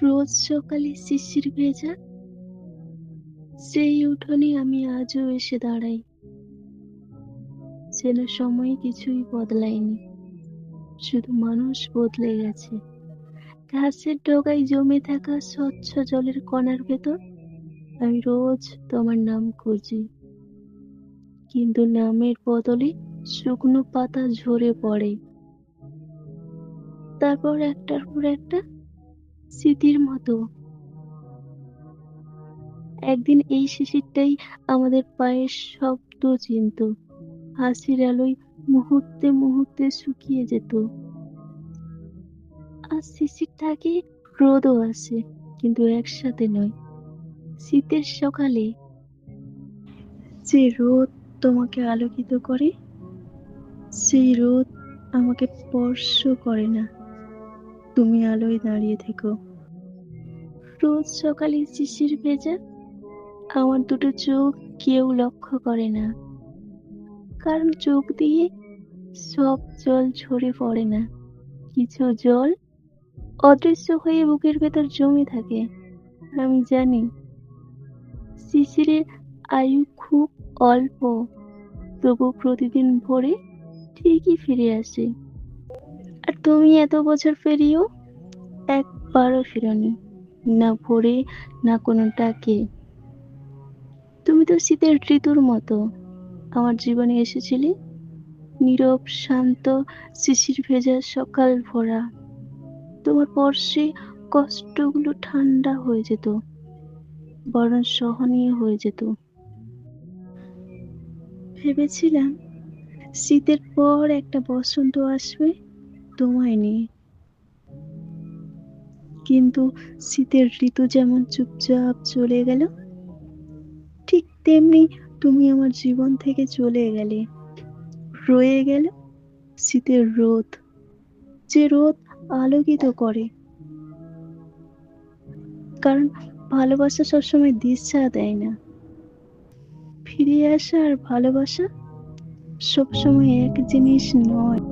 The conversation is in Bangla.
রোজ সকালে শিশির ভেজা সেই উঠোনে আমি আজও এসে দাঁড়াই, যেন সময় কিছুই বদলায়নি, শুধু মানুষ বদলে গেছে। ঘাসের ডগায় জমে থাকা স্বচ্ছ জলের কণার ভেতর আমি রোজ তোমার নাম খুঁজি, কিন্তু নামের বদলে শুকনো পাতা ঝরে পড়ে। তারপর একটার পর একটা স্মৃতির মতো একদিন এই শিশিরটাই আমাদের পায়ের শব্দ চিনত, হাসির আলোয় মুহূর্তে মুহূর্তে শুকিয়ে যেত। আর শিশির থাকে, রোদও আসে, কিন্তু একসাথে নয়। শীতের সকালে যে রোদ তোমাকে আলোকিত করে, সেই রোদ আমাকে স্পর্শ করে না, তুমি আলোয় দাঁড়িয়ে থেকো। রোজ সকালে শিশির ভেজা আমার দুটো চোখ কেউ লক্ষ্য করে না, কারণ চোখ দিয়ে সব জল ঝরে পড়ে না। কিছু জল অদৃশ্য হয়ে বুকের ভেতর জমে থাকে। আমি জানি শিশিরের আয়ু খুব অল্প, তবু প্রতিদিন ভোরে ঠিকই ফিরে আসে। আর তুমি এত বছর পেরিয়েও একবারও ফেরোনি, না ভোরে না কোনো ডাকে। তুমি তো শীতের ঋতুর মতো আমার জীবনে এসেছিলে, নীরব শান্ত শিশির ভেজা সকাল ভরা। তোমার স্পর্শে কষ্টগুলো ঠান্ডা হয়ে যেত, বরং সহনীয় হয়ে যেত। ভেবেছিলাম শীতের পর একটা বসন্ত আসবে তোমায় নিয়ে, কিন্তু শীতের ঋতু যেমন চুপচাপ চলে গেল, ঠিক তেমনি তুমি আমার জীবন থেকে চলে গেলে। রয়ে গেল শীতের রোদ, যে রোদ আলোকিত করে। কারণ ভালোবাসা সবসময় দিশা দেয় না, ফিরে আসা আর ভালোবাসা সবসময় এক জিনিস নয়।